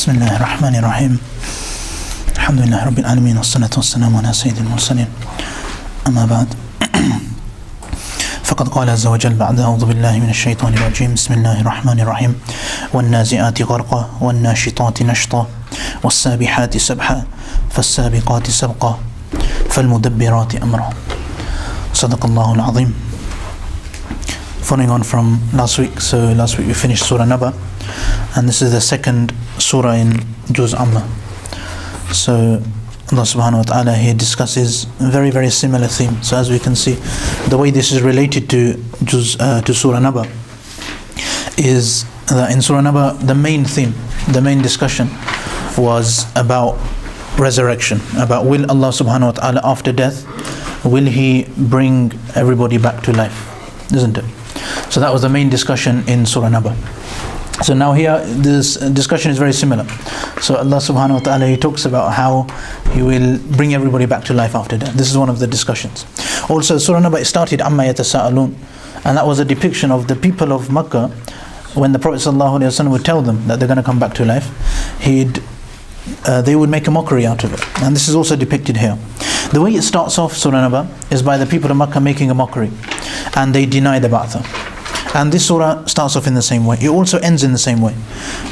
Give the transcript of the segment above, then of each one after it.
بسم الله الرحمن الرحيم الحمد لله رب العالمين والصلاة والسلام على سيد المرسلين أما بعد فقد قال عز وجل بعد أعوذ بالله من الشيطان الرجيم بسم الله الرحمن الرحيم والنازعات غرقا والناشطات نشطا والسابحات سبحا فالسابقات سبقا فالمدبرات أمرا صدق الله العظيم. Following on from last week, so last week we finished Surah Naba, and this is the second surah in Juz Amma. So Allah subhanahu wa ta'ala here discusses very, very similar theme. So as we can see, the way this is related to Surah Naba is that in Surah Naba, the main theme, the main discussion was about resurrection, about will Allah subhanahu wa ta'ala after death, will He bring everybody back to life, isn't it? So that was the main discussion in Surah Naba. So now here, this discussion is very similar. So Allah subhanahu wa ta'ala, He talks about how He will bring everybody back to life after death. This is one of the discussions. Also, Surah Naba started An-Naaziaat, and that was a depiction of the people of Makkah when the Prophet ﷺ would tell them that they're going to come back to life. They would make a mockery out of it. And this is also depicted here. The way it starts off, Surah Naba, is by the people of Makkah making a mockery, and they deny the Ba'athah. And this surah starts off in the same way. It also ends in the same way.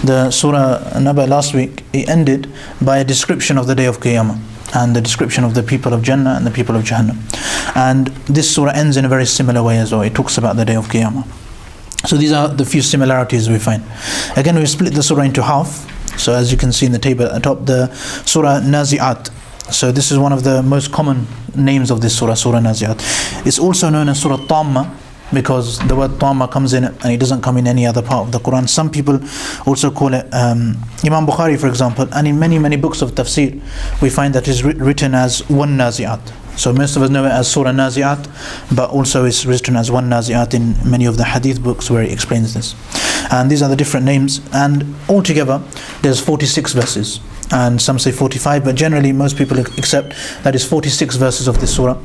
The Surah Naba last week, it ended by a description of the day of Qiyamah and the description of the people of Jannah and the people of Jahannam. And this surah ends in a very similar way as well. It talks about the day of Qiyamah. So these are the few similarities we find. Again, we split the surah into half. So as you can see in the table at the top, the Surah An-Naaziaat. So this is one of the most common names of this surah, Surah An-Naaziaat. It's also known as Surah Tamma, because the word Tamma comes in it and it doesn't come in any other part of the Quran. Some people also call it, Imam Bukhari for example, and in many books of Tafseer, we find that it's written as An-Naaziaat. So most of us know it as Surah An-Naaziaat, but also it's written as An-Naaziaat in many of the hadith books where it explains this. And these are the different names, and altogether there's 46 verses. And some say 45, but generally most people accept that is 46 verses of this surah.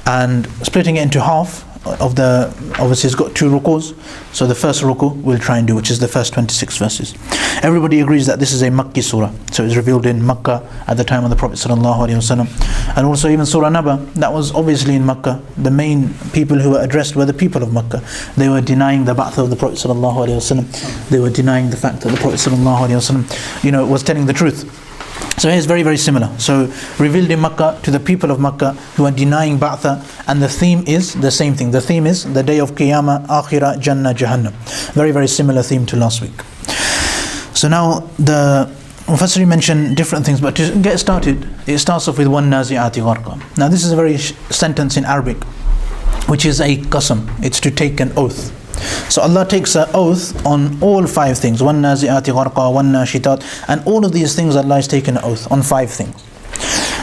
And splitting it into half, obviously it's got 2 rukus. So the first ruku we'll try and do, which is the first 26 verses. Everybody agrees that this is a Makki surah. So it was revealed in Makkah at the time of the Prophet ﷺ. And also even Surah Naba, that was obviously in Makkah. The main people who were addressed were the people of Makkah. They were denying the ba'ath of the Prophet ﷺ. They were denying the fact that the Prophet ﷺ, was telling the truth. So here's very, very similar. So revealed in Makkah to the people of Makkah who are denying Ba'athah, and the theme is the same thing. The theme is the day of Qiyamah, Akhirah, Jannah, Jahannam. Very, very similar theme to last week. So now the Mufassiri mentioned different things, but to get started, it starts off with وَالنَّازِعَاتِ غَرْقًا. Now this is a very sentence in Arabic, which is a qasam. It's to take an oath. So Allah takes an oath on all 5 things. وَالنَّازِعَاتِ غَرْقًا وَالنَّاشِطَاتِ. And all of these things Allah is taking an oath on 5 things.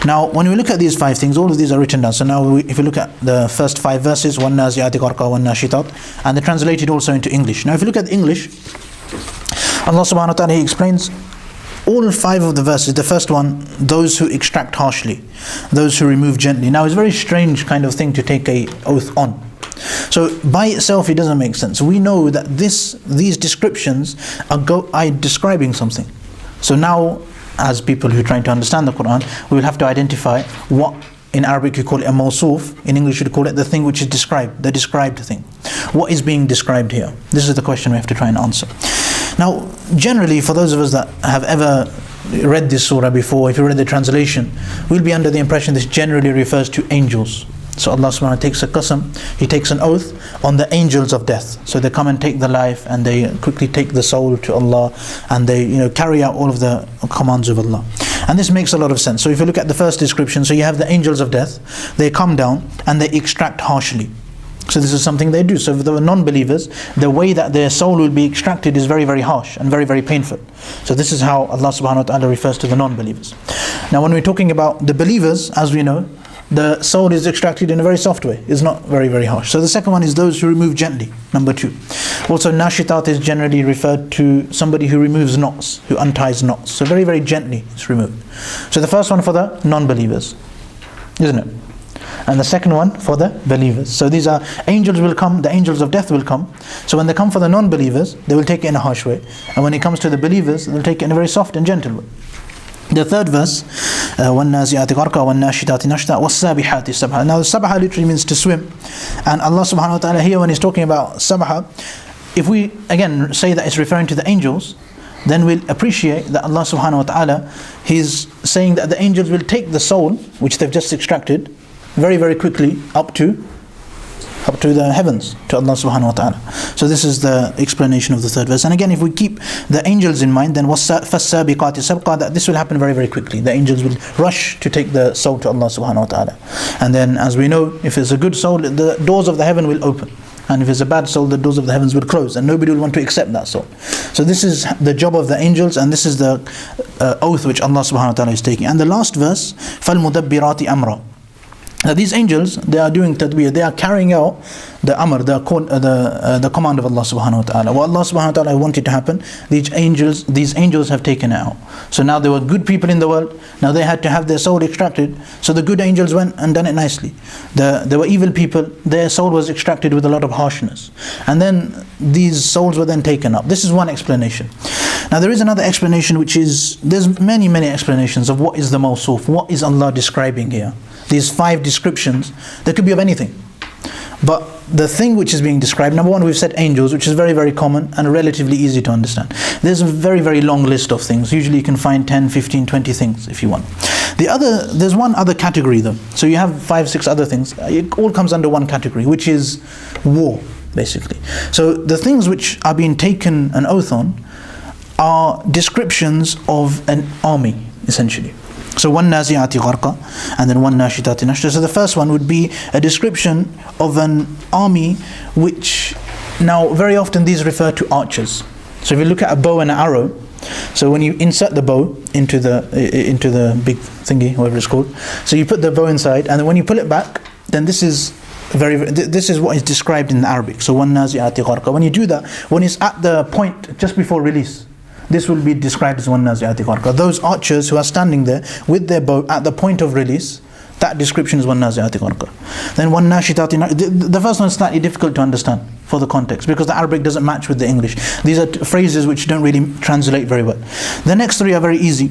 Now when we look at these 5 things, all of these are written down. So now if you look at the first 5 verses, وَالنَّازِعَاتِ غَرْقًا وَالنَّاشِطَاتِ, and they're translated also into English. Now if you look at the English, Allah subhanahu wa ta'ala, He explains all 5 of the verses. The first one, those who extract harshly, those who remove gently. Now it's a very strange kind of thing to take an oath on. So by itself it doesn't make sense. We know that these descriptions are describing something. So now, as people who are trying to understand the Quran, we will have to identify what in Arabic you call it a mawsuf, in English you call it the thing which is described, the described thing. What is being described here? This is the question we have to try and answer. Now generally, for those of us that have ever read this surah before, if you read the translation, we'll be under the impression this generally refers to angels. So Allah subhanahu wa ta'ala takes a qasam, He takes an oath on the angels of death. So they come and take the life, and they quickly take the soul to Allah, and they carry out all of the commands of Allah. And this makes a lot of sense. So if you look at the first description, so you have the angels of death, they come down and they extract harshly. So this is something they do. So for the non-believers, the way that their soul will be extracted is very, very harsh and very, very painful. So this is how Allah subhanahu wa ta'ala refers to the non-believers. Now when we're talking about the believers, as we know, the soul is extracted in a very soft way. It's not very, very harsh. So the second one is those who remove gently, number 2. Also nashitat is generally referred to somebody who removes knots, who unties knots. So very, very gently it's removed. So the first one for the non-believers, isn't it? and the second one for the believers. So these are angels will come, the angels of death will come. So when they come for the non-believers, they will take it in a harsh way, and when it comes to the believers, they'll take it in a very soft and gentle way. The third verse, وَالنَّازِعَاتِ غَرْقًا وَالنَّاشِطَاتِ نَشْطًا وَالسَّابِحَاتِ سَبْحًا. Now the sabha literally means to swim, and Allah subhanahu wa ta'ala here, when He's talking about sabha, if we again say that it's referring to the angels, then we'll appreciate that Allah subhanahu wa ta'ala, He's saying that the angels will take the soul which they've just extracted very, very quickly up to the heavens, to Allah subhanahu wa ta'ala. So this is the explanation of the third verse. And again, if we keep the angels in mind, then فَالسَّابِقَاتِ سَبْقًا, that this will happen very, very quickly. The angels will rush to take the soul to Allah subhanahu wa ta'ala. And then, as we know, if it's a good soul, the doors of the heaven will open. And if it's a bad soul, the doors of the heavens will close, and nobody will want to accept that soul. So this is the job of the angels, and this is the oath which Allah subhanahu wa ta'ala is taking. And the last verse, فَالْمُدَبِّرَاتِ أَمْرًا. Now these angels, they are doing tadbir, they are carrying out the amr, the command of Allah subhanahu wa ta'ala. What Allah subhanahu wa ta'ala wanted to happen, these angels have taken it out. So now there were good people in the world, now they had to have their soul extracted, so the good angels went and done it nicely. There were evil people, their soul was extracted with a lot of harshness, and then these souls were then taken up. This is one explanation. Now there is another explanation, which is, there's many explanations of what is the mawsuf, what is Allah describing here. These 5 descriptions, they could be of anything. But the thing which is being described, number one, we've said angels, which is very, very common and relatively easy to understand. There's a very, very long list of things. Usually you can find 10, 15, 20 things if you want. There's one other category though. So you have 5, 6 other things. It all comes under one category, which is war, basically. So the things which are being taken an oath on are descriptions of an army, essentially. So وَالنَّازِعَاتِ غَرْقًا, and then وَالنَّاشِطَاتِ نَشْطًا. So the first one would be a description of an army, which, now very often these refer to archers. So if you look at a bow and an arrow, so when you insert the bow into the big thingy, whatever it's called, so you put the bow inside, and then when you pull it back, then this is what is described in Arabic. So وَالنَّازِعَاتِ غَرْقًا. When you do that, when it's at the point just before release, this will be described as وَالنَّازِعَاتِ غَرْقًا. Those archers who are standing there with their bow at the point of release, that description is وَالنَّازِعَاتِ غَرْقًا. Then وَالنَّاشِطَاتِ, the first one is slightly difficult to understand for the context, because the Arabic doesn't match with the English. These are phrases which don't really translate very well. The next 3 are very easy.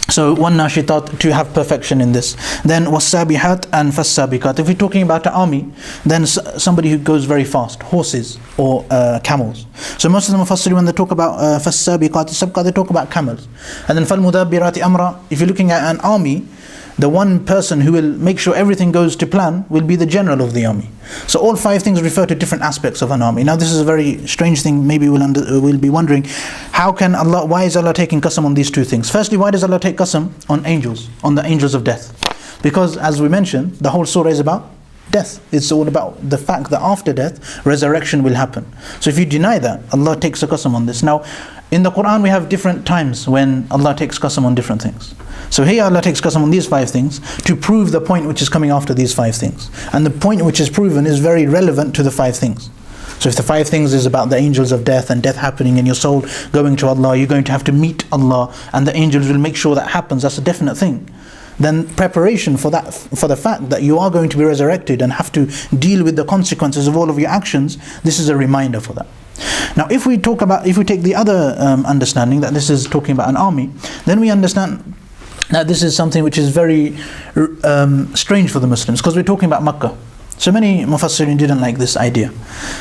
So وَالنَّاشِطَات, to have perfection in this. Then وَالسَّابِحَات and فَالسَّابِقَات. If we're talking about an army, then somebody who goes very fast, horses or camels. So most of the Mufassiri, when they talk about فَالسَّابِقَاتِ سَبْقًا, they talk about camels. And then فَالْمُدَبِّرَاتِ أَمْرًا, if you're looking at an army, the one person who will make sure everything goes to plan will be the general of the army. So all 5 things refer to different aspects of an army. Now this is a very strange thing. Maybe we'll be wondering, why is Allah taking qasam on these 2 things? Firstly, why does Allah take qasam on angels, on the angels of death? Because as we mentioned, the whole surah is about death. It's all about the fact that after death, resurrection will happen. So if you deny that, Allah takes a qasam on this. Now, in the Quran we have different times when Allah takes qasam on different things. So here Allah takes qasam on these 5 things to prove the point which is coming after these 5 things. And the point which is proven is very relevant to the 5 things. So if the 5 things is about the angels of death and death happening and your soul going to Allah, you're going to have to meet Allah, and the angels will make sure that happens, that's a definite thing. Then preparation for that, for the fact that you are going to be resurrected and have to deal with the consequences of all of your actions, this is a reminder for that. Now if we take the other understanding, that this is talking about an army, then we understand that this is something which is very strange for the Muslims, because we're talking about Makkah. So many Mufassirin didn't like this idea.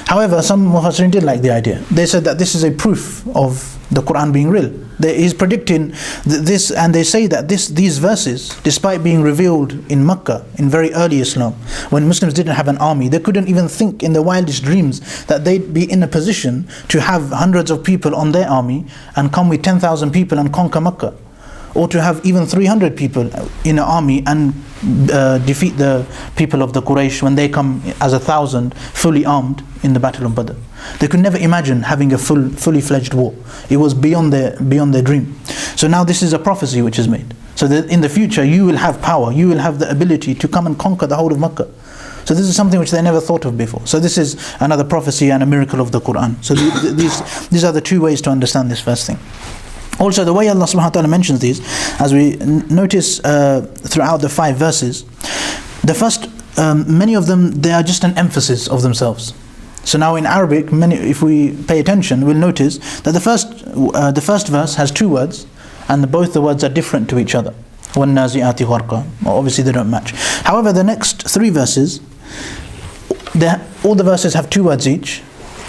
However, some Mufassirin did like the idea. They said that this is a proof of the Quran being real. He's predicting this, and they say that these verses, despite being revealed in Makkah, in very early Islam, when Muslims didn't have an army, they couldn't even think in their wildest dreams that they'd be in a position to have hundreds of people on their army and come with 10,000 people and conquer Makkah. Or to have even 300 people in an army and defeat the people of the Quraysh when they come as 1,000 fully armed in the Battle of Badr. They could never imagine having a fully fledged war. It was beyond their dream. So now this is a prophecy which is made. So that in the future you will have power, you will have the ability to come and conquer the whole of Makkah. So this is something which they never thought of before. So this is another prophecy and a miracle of the Quran. So these are the 2 ways to understand this first thing. Also, the way Allah subhanahu wa ta'ala mentions these, as we notice throughout the 5 verses, the first many of them, they are just an emphasis of themselves. So now in Arabic, if we pay attention, we'll notice that the first verse has two words, and both the words are different to each other. وَالنَّازِعَاتِ غَرْقًا. Obviously they don't match. However, the next three verses, all the verses have two words each,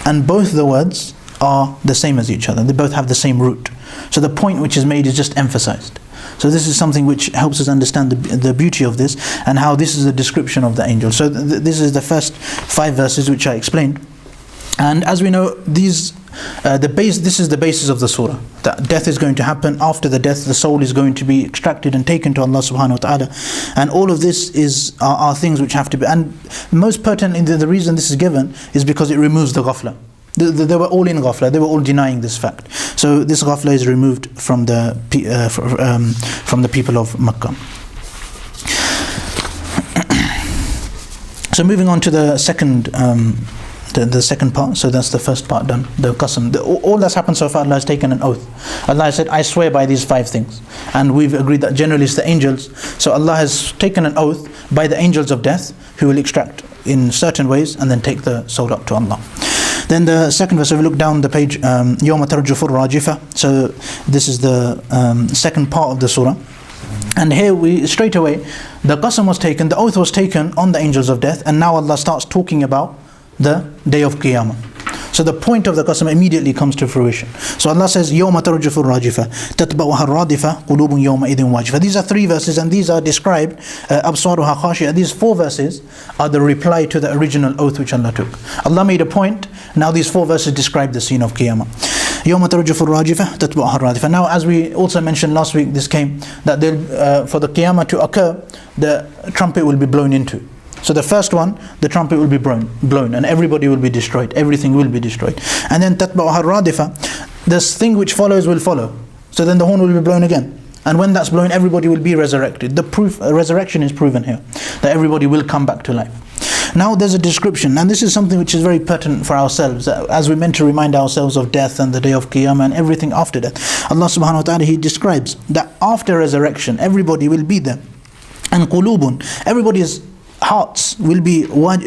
and both the words are the same as each other. They both have the same root. So the point which is made is just emphasized. So this is something which helps us understand the beauty of this, and how this is a description of the angel. So this is the first 5 verses which I explained. And as we know, this is the basis of the surah. That death is going to happen. After the death, the soul is going to be extracted and taken to Allah subhanahu wa ta'ala. And all of this are things which have to be. And most pertinently, the reason this is given is because it removes the ghafla. They were all in ghafla. They were all denying this fact. So this ghafla is removed from the people of Makkah. So moving on to the second the second part. So that's the first part done, the qasam. All that's happened so far, Allah has taken an oath. Allah has said, I swear by these 5 things. And we've agreed that generally it's the angels. So Allah has taken an oath by the angels of death, who will extract in certain ways and then take the soul up to Allah. Then the second verse, if we look down the page, يَوْمَ تَرْجُفُ الرَّاجِفَةِ. So this is the second part of the surah. And here we straight away, the qasam was taken, the oath was taken on the angels of death, and now Allah starts talking about the day of Qiyamah. So the point of the qasam immediately comes to fruition. So Allah says, يَوْمَ تَرْجُفُ الرَّاجِفَةِ تَتْبَعُهَا الرَّادِفَةِ قُلُوبٌ يَوْمَئِذٍ وَاجِفَةٌ. These are 3 verses, and these are described, أَبْصَارُهَا خَاشِعَةٌ. These 4 verses are the reply to the original oath which Allah took. Allah made a point, now these 4 verses describe the scene of Qiyamah. يَوْمَ تَرْجُفُ الرَّاجِفَةِ تَتْبَعُهَا الرَّادِفَةِ. Now, as we also mentioned last week, this came, that for the Qiyamah to occur, the trumpet will be blown into. So the first one, the trumpet will be blown, and everybody will be destroyed. Everything will be destroyed. And then تَتْبَعُهَا الرَّادِفَةِ. This thing which follows will follow. So then the horn will be blown again. And when that's blown, everybody will be resurrected. The resurrection is proven here, that everybody will come back to life. Now there's a description, and this is something which is very pertinent for ourselves, as we're meant to remind ourselves of death and the day of Qiyamah and everything after death. Allah subhanahu wa ta'ala, He describes that after resurrection, everybody will be there. And qulubun, everybody's hearts will be, in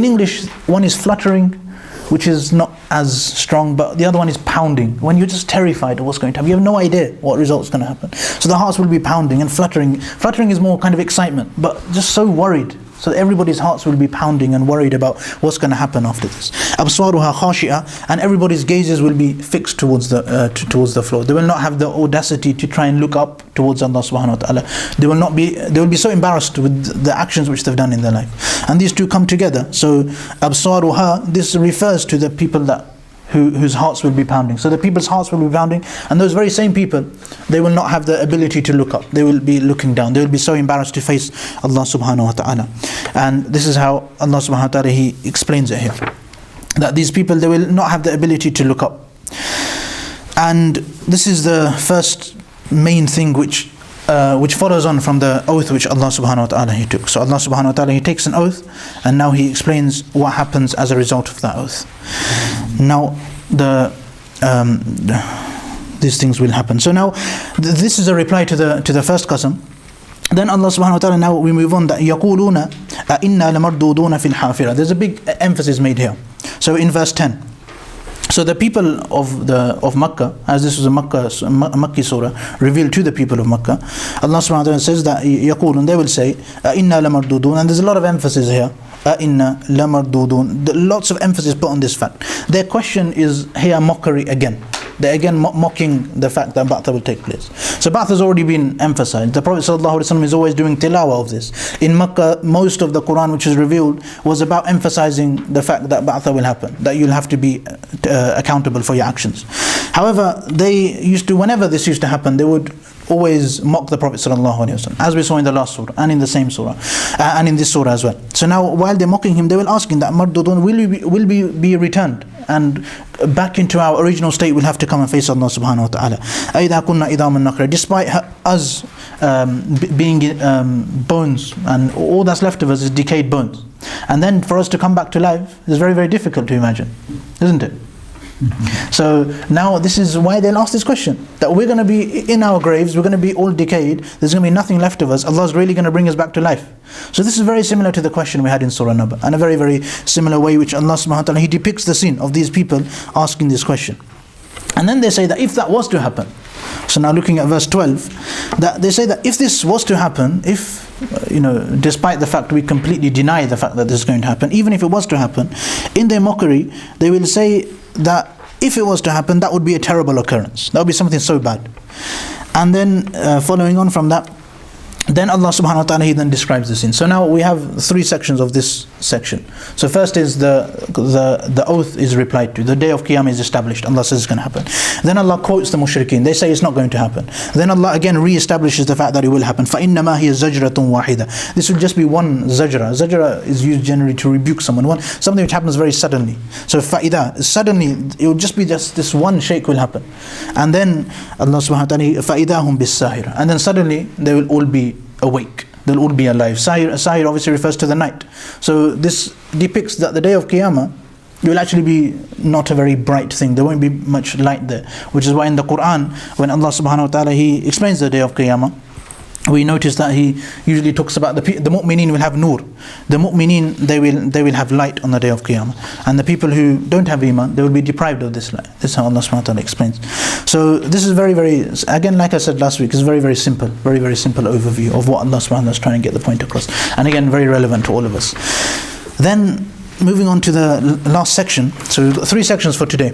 English, one is fluttering, which is not as strong, but the other one is pounding. When you're just terrified of what's going to happen, you have no idea what result's going to happen. So the hearts will be pounding and fluttering. Fluttering is more kind of excitement, but just so worried. So everybody's hearts will be pounding and worried about what's going to happen after this. أَبْصَارُهَا خَاشِعَةٌ. And everybody's gazes will be fixed towards the floor. They will not have the audacity to try and look up towards Allah subhanahu wa ta'ala. They will be so embarrassed with the actions which they've done in their life. And these two come together. So أَبْصَارُهَا, this refers to the people whose hearts will be pounding. So the people's hearts will be pounding, and those very same people, they will not have the ability to look up. They will be looking down. They will be so embarrassed to face Allah subhanahu wa ta'ala. And this is how Allah subhanahu wa ta'ala, He explains it here. That these people, they will not have the ability to look up. And this is the first main thing which follows on from the oath which Allah subhanahu wa ta'ala He took. So Allah subhanahu wa ta'ala, He takes an oath, and now He explains what happens as a result of that oath. Now these things will happen. So now this is a reply to the first qasam. Then Allah subhanahu wa ta'ala, now we move on, that يَقُولُونَ أَإِنَّا لَمَرْدُودُونَ فِي الْحَافِرَةِ. There's a big emphasis made here. So in verse 10, so the people of Makkah, as this was a Makki surah revealed to the people of Makkah, Allah subhanahu wa ta'ala says that يَقُولُونَ, they will say إِنَّا لَمَرْدُودُونَ. And there's a lot of emphasis here. إِنَّا لَمَرْدُودُونَ. Lots of emphasis put on this fact. Their question is here mockery again. They're again mocking the fact that Ba'ath will take place. So Ba'ath has already been emphasized. The Prophet ﷺ is always doing tilawah of this. In Makkah, most of the Quran which is revealed was about emphasizing the fact that Ba'ath will happen, that you'll have to be accountable for your actions. However, they used to, whenever this used to happen, they would always mock the Prophet ﷺ, as we saw in the last surah and in the same surah and in this surah as well. So now while they're mocking him, they will ask him that Mardudun, will be returned, and back into our original state we'll have to come and face Allah subhanahu wa ta'ala. أَإِذَا كُنَّا إِذَامًا نَخْرَةً. Despite us being bones, and all that's left of us is decayed bones, and then for us to come back to life is very, very difficult to imagine, isn't it? So now this is why they'll ask this question, that we're going to be in our graves, we're going to be all decayed, there's going to be nothing left of us, Allah's really going to bring us back to life. So this is very similar to the question we had in Surah Naba, and a very, very similar way which Allah subhanahu wa ta'ala, He depicts the scene of these people asking this question. And then they say that if that was to happen, so now looking at verse 12, that they say that if this was to happen, if despite the fact we completely deny the fact that this is going to happen, even if it was to happen, in their mockery they will say that if it was to happen, that would be a terrible occurrence, that would be something so bad. And then following on from that, then Allah subhanahu wa ta'ala, He then describes the scene. So now we have three sections of this section. So first is the oath is replied to, the day of Qiyamah is established, Allah says it's going to happen. Then Allah quotes the mushrikeen, they say it's not going to happen. Then Allah again re-establishes the fact that it will happen. فَإِنَّمَا هِيَ زَجْرَةٌ وَاحِدَةٌ. This would just be one zajra. Zajra is used generally to rebuke someone, something which happens very suddenly. So فَإِذَا, suddenly it will just be just this one shake will happen. And then Allah subhanahu wa ta'ala, فَإِذَا هُمْ بِالسَّاهِرَةِ, and then suddenly they will all be awake, they'll all be alive. Sahir obviously refers to the night. So this depicts that the day of Qiyamah will actually be not a very bright thing, there won't be much light there, which is why in the Quran, when Allah subhanahu wa ta'ala, He explains the day of Qiyamah, we notice that He usually talks about the mu'mineen will have nur. The mu'mineen, they will have light on the day of Qiyamah, and the people who don't have iman, they will be deprived of this light. This is how Allah subhanahu wa ta'ala explains. So this is very, very, again, like I said last week, it's very, very simple overview of what Allah subhanahu wa ta'ala is trying to get the point across, and again very relevant to all of us. Then moving on to the last section, so we've got three sections for today.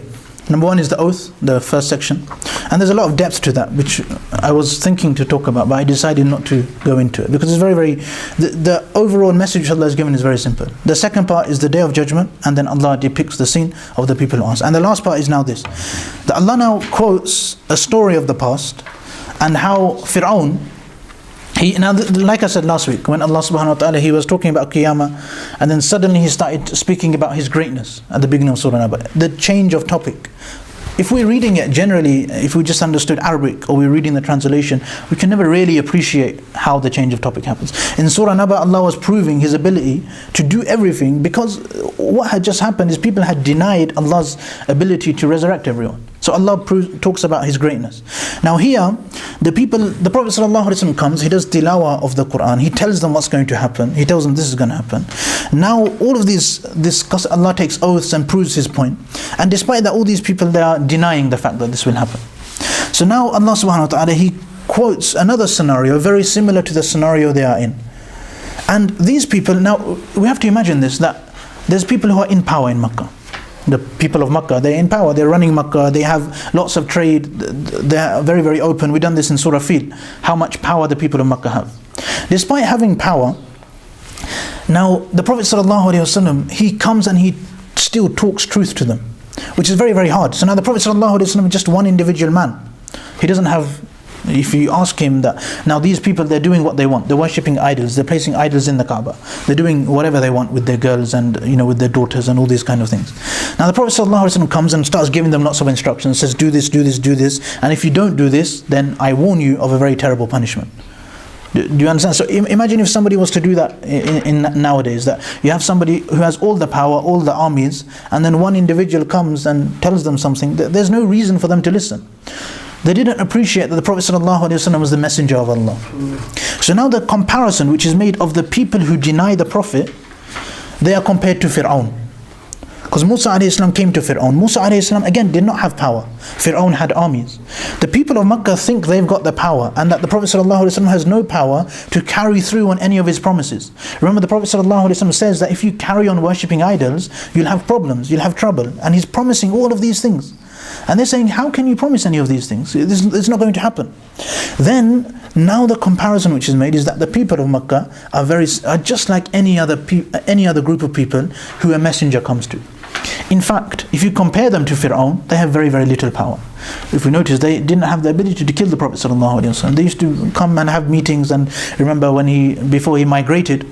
Number one is the oath, the first section, and there's a lot of depth to that which I was thinking to talk about, but I decided not to go into it because it's very, the overall message Allah has given is very simple. The second part is the day of judgment, and then Allah depicts the scene of the people who ask. And the last part is now this, that Allah now quotes a story of the past and how Fir'aun, like I said last week, when Allah subhanahu wa ta'ala, He was talking about Qiyamah, and then suddenly He started speaking about His greatness at the beginning of Surah Naba, the change of topic. If we're reading it generally, if we just understood Arabic or we're reading the translation, we can never really appreciate how the change of topic happens. In Surah Naba, Allah was proving His ability to do everything, because what had just happened is people had denied Allah's ability to resurrect everyone. So Allah talks about His greatness. Now here, the Prophet ﷺ comes, he does tilawah of the Quran, he tells them what's going to happen, he tells them this is going to happen. Now all of this Allah takes oaths and proves His point. And despite that, all these people, they are denying the fact that this will happen. So now Allah subhanahu wa ta'ala, He quotes another scenario very similar to the scenario they are in. And these people, now we have to imagine this, that there's people who are in power in Makkah. The people of Makkah, they're in power, they're running Makkah, they have lots of trade, they're very, very open. We've done this in Surah Fil, how much power the people of Makkah have. Despite having power, now the Prophet ﷺ, he comes and he still talks truth to them, which is very, very hard. So now the Prophet ﷺ is just one individual man. He doesn't have, if you ask him that, now these people, they're doing what they want, they're worshipping idols, they're placing idols in the Kaaba, they're doing whatever they want with their girls and with their daughters and all these kind of things. Now the Prophet ﷺ comes and starts giving them lots of instructions, says do this, do this, do this, and if you don't do this, then I warn you of a very terrible punishment. Do you understand? So imagine if somebody was to do that in nowadays, that you have somebody who has all the power, all the armies, and then one individual comes and tells them something, there's no reason for them to listen. They didn't appreciate that the Prophet ﷺ was the messenger of Allah. So now the comparison which is made of the people who deny the Prophet, they are compared to Fir'aun. Because Musa a.s. came to Fir'aun. Musa a.s. again did not have power. Fir'aun had armies. The people of Makkah think they've got the power, and that the Prophet ﷺ has no power to carry through on any of his promises. Remember, the Prophet ﷺ says that if you carry on worshipping idols, you'll have problems, you'll have trouble. And he's promising all of these things. And they're saying, how can you promise any of these things? It's not going to happen. Then, now the comparison which is made is that the people of Makkah are just like any other group of people who a messenger comes to. In fact, if you compare them to Fir'aun, they have very, very little power. If we notice, they didn't have the ability to kill the Prophet ﷺ. They used to come and have meetings, and remember before he migrated,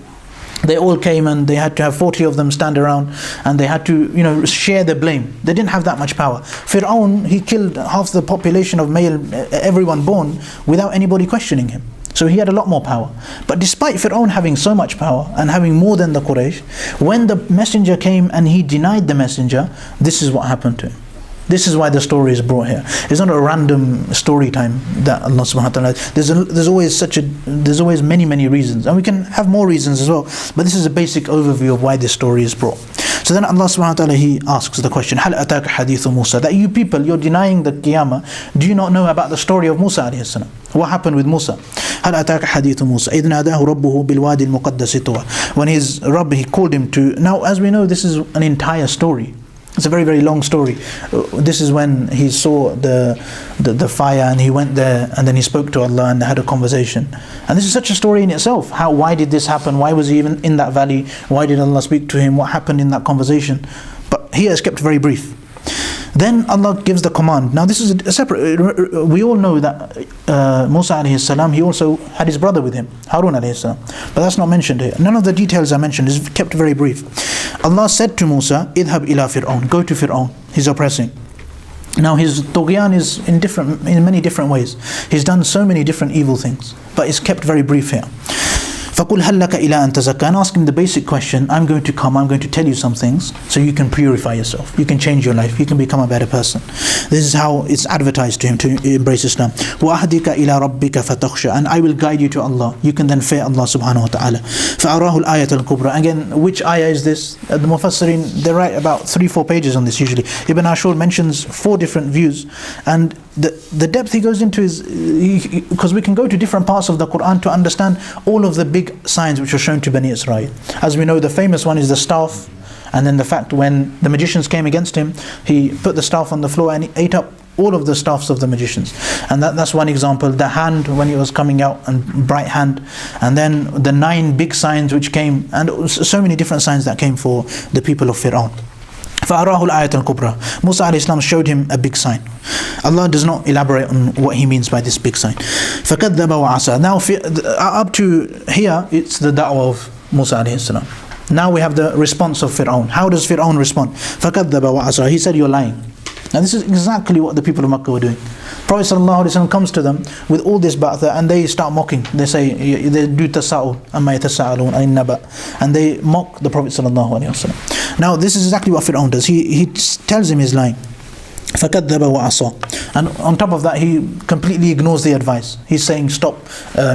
they all came and they had to have 40 of them stand around, and they had to share the blame. They didn't have that much power. Fir'aun, he killed half the population of everyone born without anybody questioning him. So he had a lot more power. But despite Fir'aun having so much power and having more than the Quraysh, when the messenger came and he denied the messenger, this is what happened to him. This is why the story is brought here. It's not a random story time that Allah subhanahu wa ta'ala, there's always many reasons, and we can have more reasons as well, but this is a basic overview of why this story is brought. So then Allah subhanahu wa ta'ala, He asks the question, هَلْ أَتَاكَ حَدِيثُ Musa, that you people, you're denying the Qiyamah, do you not know about the story of Musa alayhi salam? What happened with Musa? هَلْ أَتَاكَ حَدِيثُ مُوسَى إِذْ نَادَاهُ رَبُّهُ بِالْوَادِ الْمُقَدَّسِ طُوًى, when his Rabb, he called him to, now as we know, this is an entire story. It's a very long story. This is when he saw the fire, and he went there, and then he spoke to Allah and they had a conversation. And this is such a story in itself. Why did this happen? Why was he even in that valley? Why did Allah speak to him? What happened in that conversation? But here it's kept very brief. Then Allah gives the command. Now this is a separate, we all know that Musa alayhi salam, he also had his brother with him, Harun alayhi salam. But that's not mentioned here. None of the details are mentioned. It's kept very brief. Allah said to Musa, idhab ila Fir'aun, go to Fir'aun, he's oppressing. Now his tughyan is in many different ways. He's done so many different evil things, but it's kept very brief here. فَقُلْ هَلْ لَكَ إِلَىٰ أَن تَزَكَّىٰ, and ask him the basic question, I'm going to tell you some things so you can purify yourself, you can change your life, you can become a better person. This is how it's advertised to him to embrace Islam. وَأَهْدِكَ إِلَىٰ رَبِّكَ فَتَخْشَىٰ, and I will guide you to Allah, you can then fear Allah subhanahu wa ta'ala. فَأَرَاهُ الْآيَةَ الْكُبْرَى, again, which ayah is this? The Mufassirin, they write about 3-4 pages on this usually. Ibn Ashur mentions 4 different views, and the depth he goes into is, because we can go to different parts of the Quran to understand all of the big signs which were shown to Bani Israel. As we know, the famous one is the staff, and then the fact when the magicians came against him, he put the staff on the floor and he ate up all of the staffs of the magicians. And that's one example. The hand when it was coming out, and bright hand, and then the 9 big signs which came, and so many different signs that came for the people of Fir'aun. فَأَرَاهُ الْآيَةَ الْكُبْرَى, Musa alayhi salam showed him a big sign. Allah does not elaborate on what he means by this big sign. فَكَذَّبَ وَعَصَى. Now up to here, it's the da'wah of Musa alayhi salam. Now we have the response of Fir'aun. How does Fir'aun respond? فَكَذَّبَ وَعَصَى, he said, you're lying. Now this is exactly what the people of Makkah were doing. Prophet ﷺ comes to them with all this ba'tha, and they start mocking. They say, they do tasa'ul, amma yatasa'alun anin naba, and they mock the Prophet ﷺ. Now this is exactly what Fir'aun does. He tells him he's lying. فَكَذَّبَ وَعَصَى, and on top of that he completely ignores the advice. He's saying stop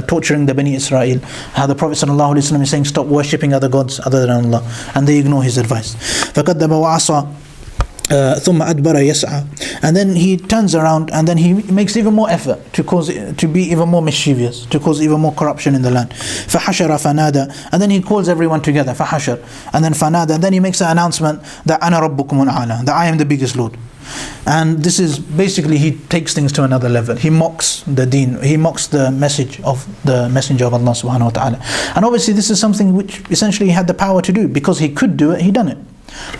torturing the Bani Israel. How the Prophet ﷺ is saying stop worshipping other gods other than Allah, and they ignore his advice. فَكَذَّبَ وَعَصَى ثُمَّ أَدْبَرَ يَسْعَى, and then he turns around and then he makes even more effort to be even more mischievous, to cause even more corruption in the land. فَحَشَرَ فَنَادَى, and then he calls everyone together, فَحَشَر, and then فَنَادَى, and then he makes an announcement that أَنَا رَبُّكُمُ الْأَعْلَى, that I am the biggest Lord. And this is basically, he takes things to another level. He mocks the deen, he mocks the message of the messenger of Allah subhanahu wa ta'ala. And obviously this is something which essentially he had the power to do, because he could do it, he done it.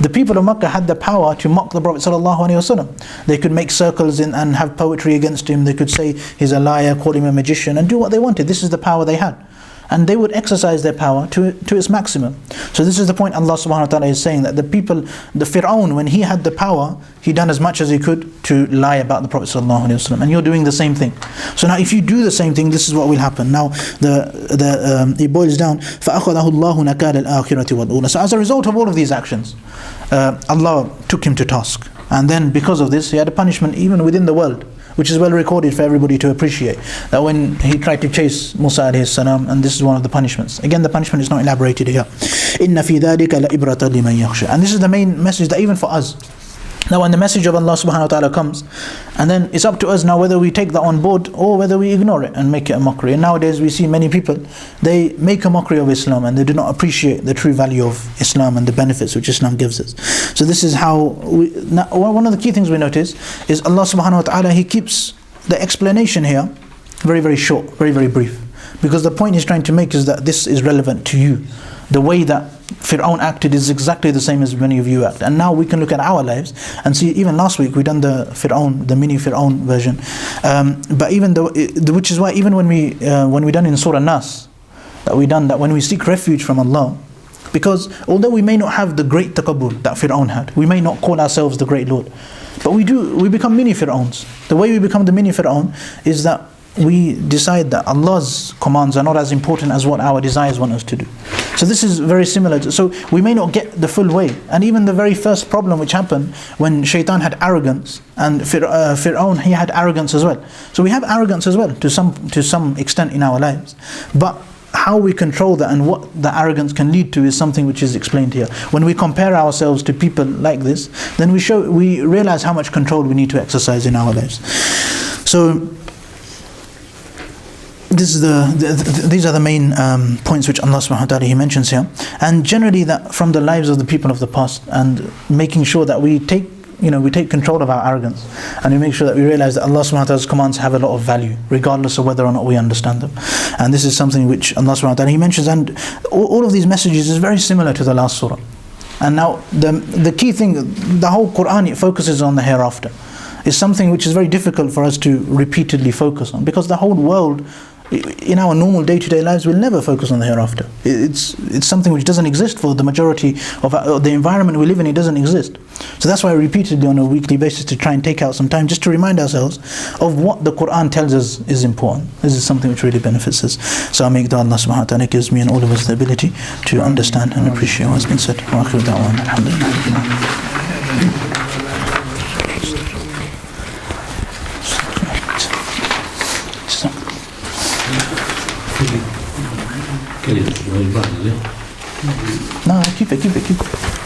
The people of Makkah had the power to mock the Prophet ﷺ. They could make circles and have poetry against him. They could say he's a liar, call him a magician, and do what they wanted. This is the power they had. And they would exercise their power to its maximum. So this is the point Allah subhanahu wa ta'ala is saying, that the Fir'aun, when he had the power, he done as much as he could to lie about the Prophet ﷺ. And you're doing the same thing. So now if you do the same thing, this is what will happen. Now it boils down, فَأَخَذَهُ اللَّهُ نَكَالَ الْآخِرَةِ وَالْأُولَى. So as a result of all of these actions, Allah took him to task. And then because of this, he had a punishment even within the world, which is well recorded for everybody to appreciate. That when he tried to chase Musa alayhi salam, and this is one of the punishments. Again, the punishment is not elaborated here. إِنَّ فِي ذَلِكَ لَإِبْرَةً لِمَنْ يَخْشَى. And this is the main message, that even for us, now when the message of Allah subhanahu wa ta'ala comes, and then it's up to us now whether we take that on board or whether we ignore it and make it a mockery. And nowadays we see many people, they make a mockery of Islam and they do not appreciate the true value of Islam and the benefits which Islam gives us. So this is how one of the key things we notice is Allah subhanahu wa ta'ala, he keeps the explanation here very short, very brief, because the point he's trying to make is that this is relevant to you. The way that Fir'aun acted is exactly the same as many of you act. And now we can look at our lives and see, even last week we done the Fir'aun, the mini Fir'aun version. But even which is why even when we done in Surah Nas, that when we seek refuge from Allah, because although we may not have the great takabbur that Fir'aun had, we may not call ourselves the great Lord, but we become mini Fir'auns. The way we become the mini Fir'aun is that we decide that Allah's commands are not as important as what our desires want us to do. So this is very similar so we may not get the full way. And even the very first problem which happened when Shaitan had arrogance, and Fir'aun, he had arrogance as well. So we have arrogance as well to some extent in our lives. But how we control that and what the arrogance can lead to is something which is explained here. When we compare ourselves to people like this, then we realize how much control we need to exercise in our lives. So these are the main points which Allah subhanahu wa ta'ala He mentions here. And generally that from the lives of the people of the past, and making sure that we take control of our arrogance, and we make sure that we realize that Allah subhanahu wa ta'ala's commands have a lot of value, regardless of whether or not we understand them. And this is something which Allah subhanahu wa ta'ala He mentions, and all of these messages is very similar to the last surah. And now the key thing, the whole Qur'an, it focuses on the hereafter. It's something which is very difficult for us to repeatedly focus on, because the whole world in our normal day-to-day lives will never focus on the hereafter. It's something which doesn't exist for the majority of the environment we live in. It doesn't exist. So that's why repeatedly on a weekly basis to try and take out some time just to remind ourselves of what the Qur'an tells us is important. This is something which really benefits us. So I make that Allah subhanahu wa ta'ala gives me and all of us the ability to understand and appreciate what's been said. Wa akhiru da'wana alhamdulillah. No, keep it.